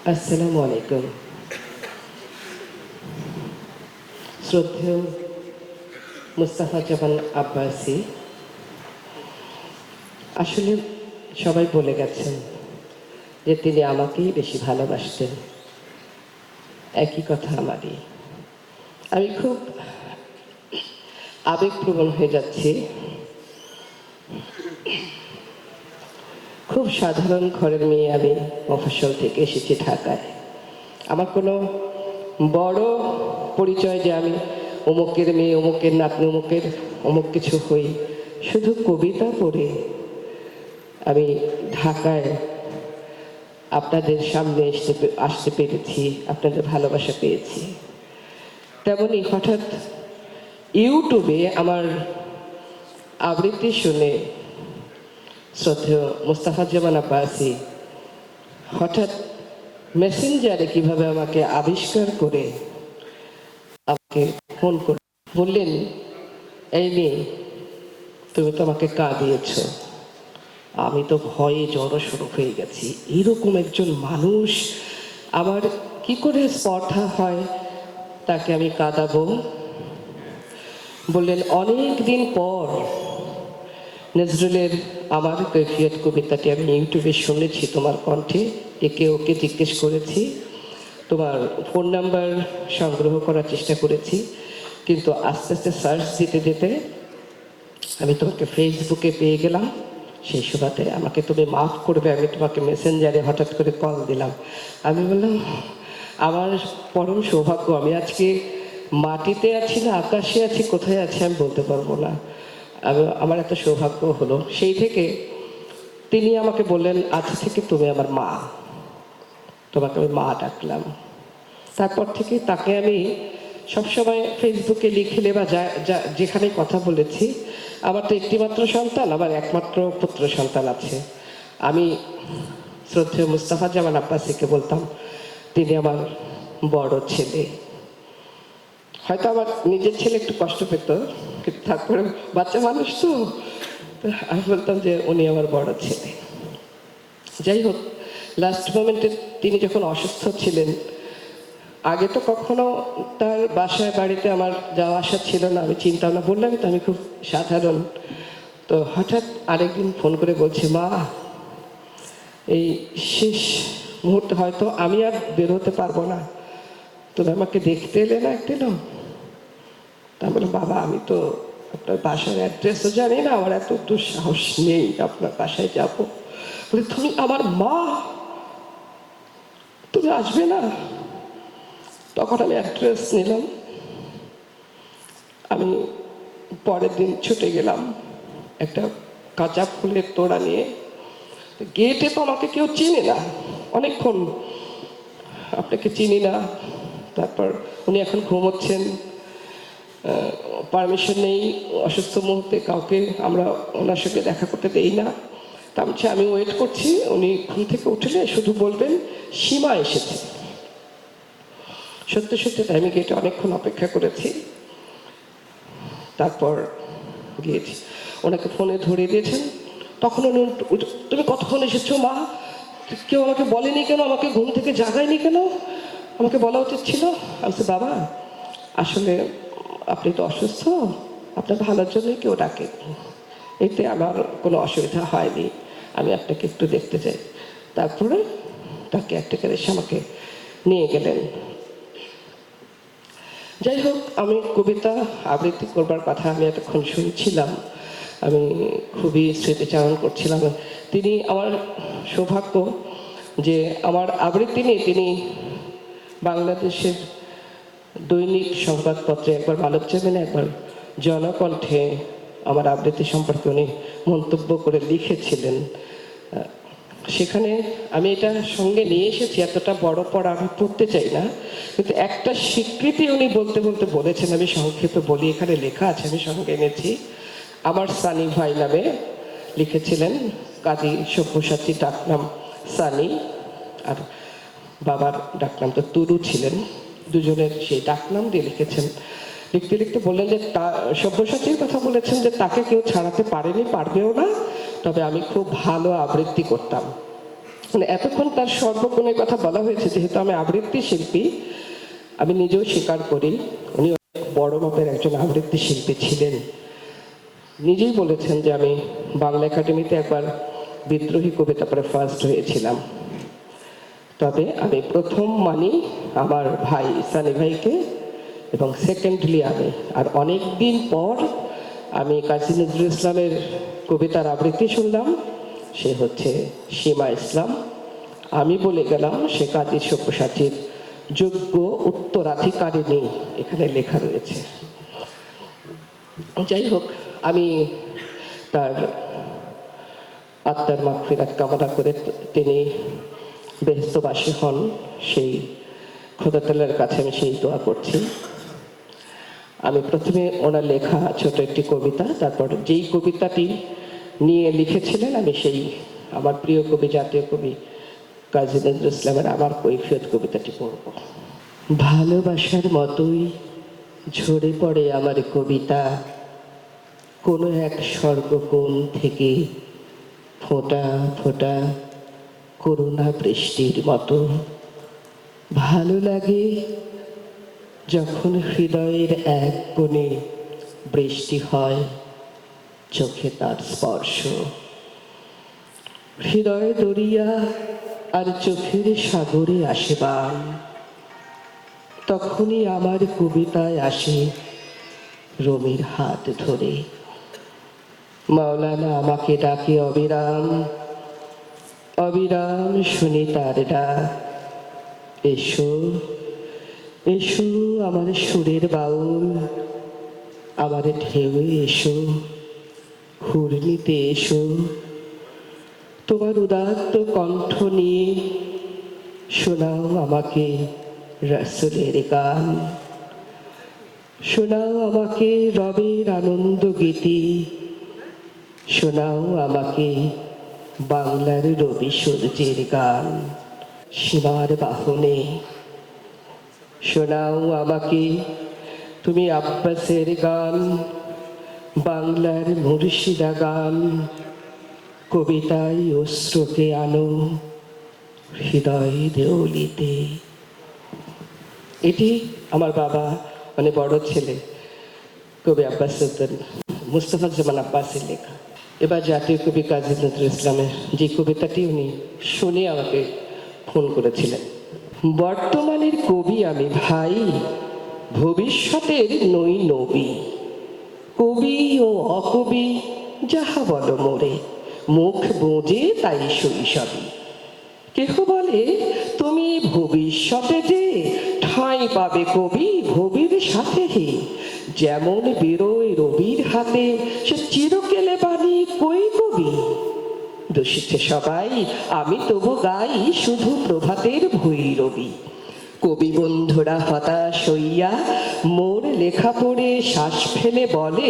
আসসালামু আলাইকুম। শ্রদ্ধেয় মুস্তাফা জামান আব্বাসী, আসলে সবাই বলে গেছেন যে তিনি আমাকেই বেশি ভালোবাসতেন। একই কথা আমারই। আমি খুব আবেগপ্রবণ হয়ে যাচ্ছি। খুব সাধারণ ঘরের মেয়ে আমি, মফস্বল থেকে এসেছি ঢাকায়। আমার কোনো বড় পরিচয় যে আমি অমুকের মেয়ে, অমুকের নাতনি, অমুক কিছু হই, শুধু কবিতা পড়ে আমি ঢাকায় আপনাদের সামনে আসতে পেরেছি, আপনাদের ভালোবাসা পেয়েছি। তেমনি হঠাৎ ইউটিউবে আমার আবৃত্তি শুনে শ্রদ্ধেয় মুস্তাফা জামান আব্বাসী হঠাৎ মেসেঞ্জারে কিভাবে আমাকে আবিষ্কার করে আমাকে ফোন করে বললেন, এই মেয়ে, তুমি তো আমাকে কাঁদিয়েছ। আমি তো ভয়ে জড়সড় হয়ে গেছি। এরকম একজন মানুষ আমার কি করে স্পর্ধা হয় তাকে আমি কাঁদাবো? বললেন, অনেক দিন পর নজরুলের আমার কৈফিয়ত কবিতাটি আমি ইউটিউবে শুনেছি তোমার কণ্ঠে, একে ওকে জিজ্ঞেস করেছি, তোমার ফোন নাম্বার সংগ্রহ করার চেষ্টা করেছি, কিন্তু আস্তে আস্তে সার্চ দিতে দিতে আমি তোমাকে ফেসবুকে পেয়ে গেলাম। সেই সুবাদে আমাকে তুমি মাফ করবে, আমি তোমাকে মেসেঞ্জারে হঠাৎ করে কল দিলাম। আমি বললাম, আমার পরম সৌভাগ্য, আমি আজকে মাটিতে আছি না আকাশে আছি, কোথায় আছি আমি বলতে পারবো না। আমার এত সৌভাগ্য হলো। সেই থেকে তিনি আমাকে বললেন, আজ থেকে তুমি আমার মা, তোমাকে আমি মা ডাকলাম। তারপর থেকে তাকে আমি সবসময় ফেসবুকে লিখলে বা যেখানে কথা বলেছি, আমার তো একটিমাত্র সন্তান, আমার একমাত্র পুত্র সন্তান আছে। আমি শ্রদ্ধেয় মুস্তাফা জামান আব্বাসীকে বলতাম, তিনি আমার বড় ছেলে। হয়তো আমার নিজের ছেলে একটু কষ্ট পেত, কিন্তু তারপরে বাচ্চা মানুষ তো আমি বলতাম যে উনি আমার বড় ছেলে। যাই হোক, লাস্ট মোমেন্টে তিনি যখন অসুস্থ ছিলেন, আগে তো কখনো তার বাসায় বাড়িতে আমার যাওয়া আসা ছিল না, আমি চিন্তা ভাবনা বললাম তো আমি খুব সাধারণ। তো হঠাৎ আরেকদিন ফোন করে বলছে, মা, এই শেষ মুহূর্তে হয়তো আমি আর বের হতে পারবো না, তুমি আমাকে দেখতে এলে না একদিনও? তা বললাম, বাবা, আমি তো আপনার বাসার অ্যাড্রেসও জানি না, আমার এত দুঃসাহস নেই আপনার বাসায় যাব। বলে, তুমি আমার মা, তুমি আসবে না? তখন আমি অ্যাড্রেস নিলাম। আমি পরের দিন ছুটে গেলাম একটা কাঁচা ফুলের তোড়া নিয়ে। গেটে তো আমাকে কেউ চিনে না, অনেকক্ষণ আপনাকে চিনি না। তারপর উনি এখন ঘুমোচ্ছেন, পারমিশন নেই, অসুস্থ মুহূর্তে কাউকে আমরা ওনার সঙ্গে দেখা করতে দেই না। তা আমি ওয়েট করছি, উনি ঘুম থেকে উঠলে শুধু বলবেন, সীমা এসেছে। সত্যি সত্যি আমি গেটে অনেকক্ষণ অপেক্ষা করেছি। তারপর গিয়েছি, ওনাকে ফোনে ধরিয়ে দিয়েছেন। তখন উনি, তুমি কতক্ষণ এসেছো মা? কেউ আমাকে বলেনি কেন? আমাকে ঘুম থেকে জাগায়নি কেন? আমাকে বলা উচিত ছিল। আমি বলছি, বাবা, আসলে আপনি তো অসুস্থ, আপনার ভালোর জন্যই কেউ ডাকে, এতে আমার কোনো অসুবিধা হয়নি, আমি আপনাকে একটু দেখতে চাই। তারপরে তাকে একটা করে এসে আমাকে নিয়ে গেলেন। যাই হোক, আমি কবিতা আবৃত্তি করবার কথা আমি এতক্ষণ শুনছিলাম, আমি খুবই স্মৃতিচারণ করছিলাম। তিনি আমার সৌভাগ্য যে আমার আবৃত্তি নিয়ে তিনি বাংলাদেশের দৈনিক সংবাদপত্রে একবার মানব জামিনে, একবার জনকণ্ঠে আমার আবৃত্তি সম্পর্কে উনি মন্তব্য করে লিখেছিলেন। সেখানে আমি এটা সঙ্গে নিয়ে এসেছি, এতটা বড় পড়া আমি পড়তে চাই না, কিন্তু একটা স্বীকৃতি উনি বলতে বলতে বলেছেন, আমি সংক্ষেপে বলি, এখানে লেখা আছে, আমি সঙ্গে এনেছি। আমার সানি ভাই নামে লিখেছিলেন, কাজী সব্যসাচী, ডাকনাম সানি, আর বাবার ডাকনাম তো তুরু ছিলেন, দুজনের সেই ডাকনাম দিয়ে লিখেছেন। লিখতে লিখতে বললেন যে সব্যসাচীর কথা বলেছেন যে তাকে কেউ ছাড়াতে পারেনি, পারবেও না, তবে আমি খুব ভালো আবৃত্তি করতাম। মানে এতক্ষণ তার সর্বগুণের কথা বলা হয়েছে, যেহেতু আমি আবৃত্তি শিল্পী, আমি নিজেও স্বীকার করি উনি অনেক বড় মাপের একজন আবৃত্তি শিল্পী ছিলেন। নিজেই বলেছেন যে আমি বাংলা একাডেমিতে একবার বিদ্রোহী কবিতা পড়ে ফার্স্ট হয়েছিলাম। তবে আমি প্রথম মানি আমার ভাই সানি ভাইকে, এবং সেকেন্ডলি আমি, আর অনেক দিন পর আমি কাজী নজরুল ইসলামের কবিতার আবৃত্তি শুনলাম, সে হচ্ছে সীমা ইসলাম। আমি বলে গেলাম সে কাজী সব্যসাচীর যোগ্য উত্তরাধিকারিণী, এখানে লেখা রয়েছে। যাই হোক, আমি তার আত্মার মাগফিরাত কামনা করে তিনি বেহেশতবাসী হন, সেই খোদা তাআলার কাছে আমি সেই দোয়া করছি। আমি প্রথমে ওনার লেখা ছোট একটি কবিতা, তারপর যেই কবিতাটি নিয়ে লিখেছিলেন আমি সেই আমার প্রিয় কবি, জাতীয় কবি কাজী নজরুল ইসলামের আমার কৈফিয়ত কবিতাটি পড়ব। ভালোবাসার মতোই ঝরে পড়ে আমার কবিতা কোনো এক স্বর্গকোণ থেকে, ফোঁটা ফোঁটা করুণা বৃষ্টির মতো। ভালো লাগে যখন হৃদয়ের এক কোণে বৃষ্টি হয়, চোখে তার স্পর্শ। হৃদয় দরিয়া আর চোখের সাগরে আসে বান, তখনই আমার কবিতায় আসে রবির হাত ধরে। মাওলানা আমাকে ডাকে অবিরাম, অবিরাম শুনি তার ডাক, এসো এসো আমার সুরের বাউল, আমার ঢেউয়ে এসো, ঘূর্ণিতে এসো, তোমার উদাত্ত কণ্ঠ নিয়ে শোনাও আমাকে রাসূলের গান, শোনাও আমাকে রবের আনন্দ গীতি, শোনাও আমাকে বাংলার রবি সূর্যের গান। সীমার বাহনে শোনাও আমাকে তুমি আব্বাসের গান, বাংলার মুর্শিদা গান, কবিতায় অশ্রুকে আনো হৃদয় দেউলিতে। এটি আমার বাবা মানে বড় ছেলে কবি আব্বাস সুলতান মুস্তফা জামান আব্বাসের লেখা। এবার জাতীয় কবি কাজী নজরুল ইসলামের যে কবিতাটি উনি শুনে আমাকে ফোন করেছিলেন। বর্তমানের কবি আমি ভাই, ভবিষ্যতের নই নবী, কবি ও অকবি যাহা বলো মোরে, মুখ বুঁজে তাই শৈশবী। কেহ বলে তুমি ভবিষ্যতে যে ঠাঁই পাবে কবি ভবির সাথে হে, যেমন বেরোয় রবির হাতে সে চিরকেলে বাণী কই কবি। দোষিছে সবাই আমি তবু গাই শুধু প্রভাতের ভৈরবী। কবি বন্ধুরা হতাশ হইয়া মোর লেখা পড়ে শ্বাস ফেলে বলে,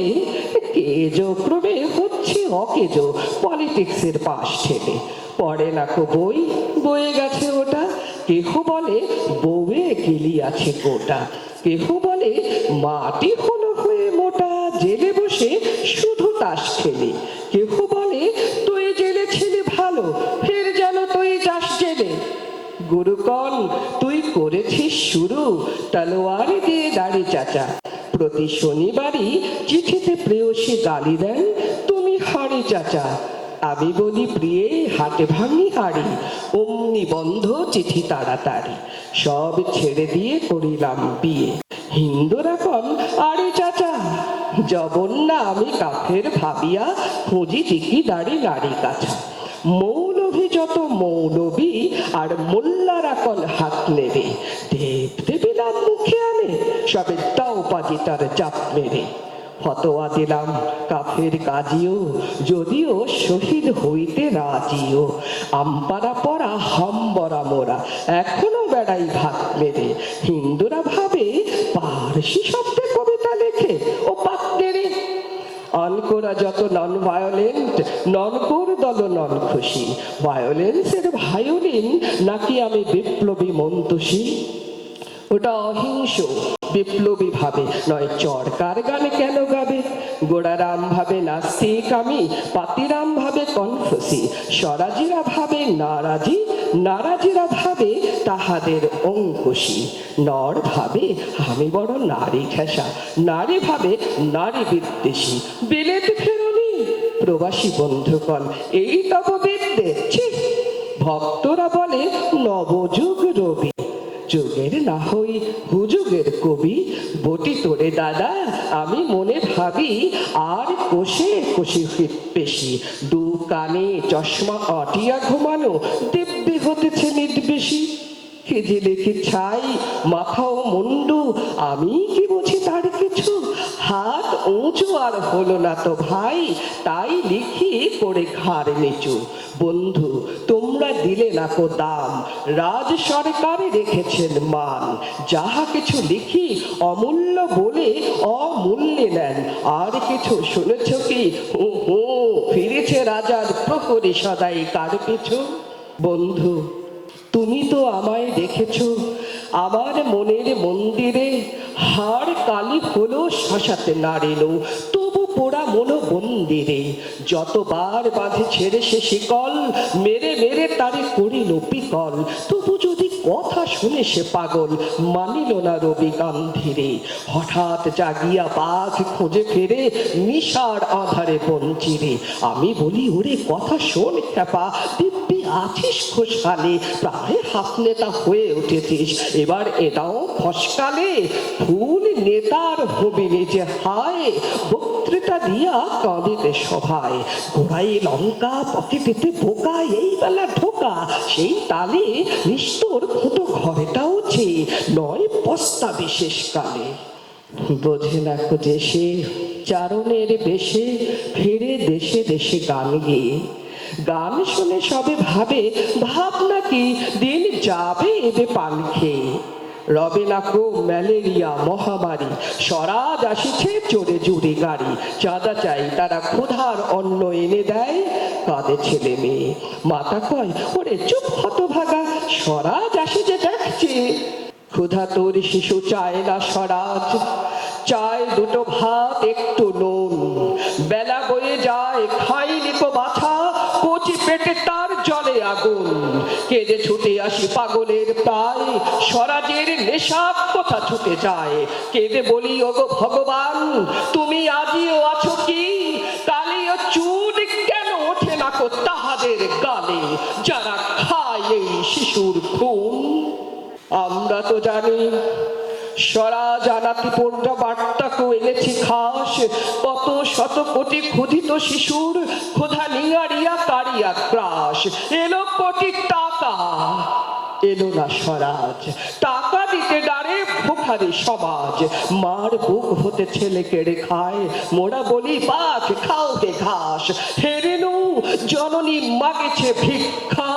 কেজো ক্রমে হচ্ছে অকেজো পলিটিক্সের পাশ ঠেলে। পড়ে না কো বই, বয়ে গেছে ওটা। কেহ বলে বউয়ে গেলি আছে গোটা। কেহ বলে মাটি হলো হয়ে মোটা, জেলে বসে শুধু তাস খেলে। কেহ বলে তুই জেলে ছেলে ভালো, ফের যেন তুই যাস জেলে। গুরুকণ তুই করেছিস শুরু, তলোয়ার দিয়ে দাড়ি চাচা। প্রতি শনিবারই চিঠিতে প্রেয়সী গালি দেন, তুমি হাড়ি চাচা। আমি বলি প্রিয়ে হাটে ভাঙি হাড়ি, অমনি বন্ধ চিঠি তাড়াতাড়ি। সব ছেড়ে দিয়ে করিলাম বিয়ে, হিন্দুরা কন আরে চাচা। জবন্না আমি কাফের ভাবিয়া খুঁজি টিকি দাড়ি নারী কাছা। মৌলভী যত মৌলবী আর মোল্লারা কন হাত নেবে, দেব দেবিলাম মুখে আনে সবে দাও পাজি তার চাপ মেরে। ফতোয়া দিলাম কাফের কাজিও, যদিও শহীদ হইতে রাজিও। আমপারা পরা হাম্বরা মোরা এখনো বেড়াই ভাত মেরে। হিন্দুরা ভাবে পারসি শব্দে কবিতা লেখে ও পাক নেড়ে। অনকোরা যত নন ভায়োলেন্ট, ননকোর দল নন খুশি। ভায়োলেন্সের ভায়োলিন নাকি আমি বিপ্লবী মন্তসী। ওটা অহিংস বিপ্লবী ভাবে নয়, চরকার গানে কেন গাবে। গোড়ারাম ভাবে নাস্তিক আমি, পাতিরাম ভাবে কনফুসি, স্বরাজিরা ভাবে নারাজি, নারাজেরা ভাবে তাহাদের অঙ্কুশী, নর ভাবে আমি বড় নারী ঘেঁষা, নারী ভাবে নারী বিদ্বেষী। বিলেত ফেরনি প্রবাসী বন্ধুগণ, এই তব বিদ্যে, ছি! ভক্তরা বলে নবযুগ রবি, যুগের না হই হুযুগের কবি। বটি তোরে দাদা আমি মনে ভাবি, আর কোষে কোষে পেশি, দু কানে চশমা আটিয়া ঘুমানো, দিব্যি হতেছে নির্বেশী। কে যে দেখি ছাই মাথা ও মুন্ডু, আমি কি বুঝি তার কিছু? হাত উঁচু আর হলো না তো ভাই, তাই লিখি করে ঘাড় নিচু। বন্ধু তোমরা দিলে না কো দাম, রাজ সরকারে রেখেছেন মান। যাহা কিছু লিখি অমূল্য বলে অমূল্যে নেন। আর কিছু শুনেছ কি? হু হু ফিরেছে রাজার প্রহরী সদাই কার পিছু। বন্ধু তুমি তো আমায় দেখেছ আমার মনের মন্দিরে, হাড় কালি হলো শ্মশাতে নাড়িল, তবু পোড়া মনো মন্দিরে। যতবার বাঁধে ছেড়ে সে শিকল, মেরে মেরে তারে করিল বিকল। তবু যদি কথা শুনে সে পাগল, মানিল না রবি গাম্ভীরে। হঠাৎ জাগিয়া বাঘ খোঁজে ফেরে, নিশার আধারে বঞ্চিরে। আমি বলি ওরে কথা শোন খ্যাপা, দিব্যি আছিস খোশহালে, প্রায় হাফ নেতা হয়ে উঠেছিস, এবার এটাও ফসকালে। ফুল নেতার হবি নিজে হায়, বক্তৃতা দিয়া কাঁদিতে সভায়। গোড়াই লঙ্কা পকেটেতে বোকা, এই বেলা ঢোকা সেই তালে নিস্তর ফুটো ঘরেটাও চেয়ে নয় পস্তা বিশেষ কালে। বোঝে না খুঁজে সে চারণের বেশে, ফিরে দেশে দেশে গান গেয়ে। গান শুনে সবে ভাবে ভাবনা কি দিন যাবে এবে পান খেয়ে। রবে না কো ম্যালেরিয়া মহামারী, স্বরাজ আসিছে চড়ে জুড়ে গাড়ি। চাঁদা চাই তারা ক্ষুধার অন্ন এনে দেয়, কাঁদে ছেলে মেয়ে। মাতা কয় ওরে চুপ হতভাগা, স্বরাজ আসিছে দেখছি। ক্ষুধা তোর শিশু চায় না স্বরাজ, চায় দুটো ভাত একটু নুন। বেলা বয়ে যায় খাইনি কো বাছা, কচি পেটে তার জলে আগুন। কেঁদে ছুটে আসি পাগলের প্রায়, স্বরাজের নেশা কোথা ছুটে যায়। কেঁদে বলি ওগো ভগবান তুমি আজিও আছো কি? কালিও চুল কেন ওঠে না কো তাহাদের গালে, যারা খায় এই শিশুর খুন। আমরা তো জানি স্বরাজ আনাতিপূর্ণ বার্তাকে এনেছি খাস, কত শত কোটি ক্ষুধিত শিশুর ক্ষুধা নিয়ারিয়া কারিয়া গ্রাস। এলো কোটি টাকা, এলো না স্বরাজ। টাকা দিতে ডারে ভুখারি সমাজ, মার বুক হতে ছেলে কেড়ে খায়। মোরা বলি বাঘ খাও গে ঘাস, হেরেনু জননী মাগেছে ভিক্ষা,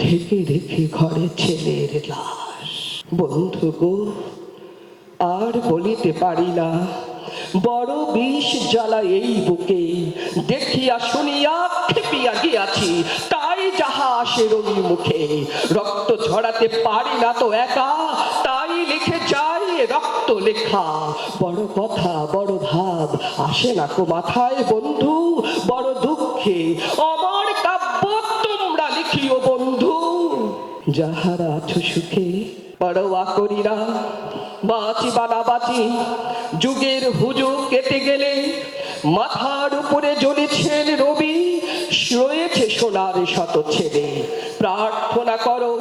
ঢেকে রেখে ঘরে ছেলের লাশ। বন্ধু গো আর বলিতে পারি না, বড় বিষ জ্বালা এই বুকে। দেখিয়া শুনিয়া খেপিয়া গিয়াছি, তাই যাহা আসে রবি মুখে। রক্ত ঝরাতে পারি না তো একা, তাই লিখে যাই রক্ত লেখা। বড় কথা বড় ভাব আসে না কো মাথায় বন্ধু, বড় দুঃখে আমার কাব্য তোমরা লিখিও বন্ধু। যাহারা আছো সুখে পরোয়া করি না, বাঁচি বা না বাঁচি যুগের হুজুগ কেটে গেলে। মাথার উপরে জ্বলেছেন রবি, রয়েছে সোনার শত ছেলে। প্রার্থনা করো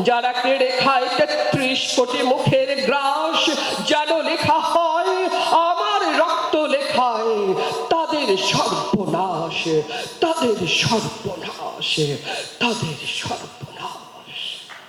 যারা কেড়ে খায় ৩৩ কোটি মুখের গ্রাস, যেন লেখা হয় আমার রক্ত লেখায় তাদের সর্বনাশ, তাদের সর্বনাশ, তাদের সর্বনাশ।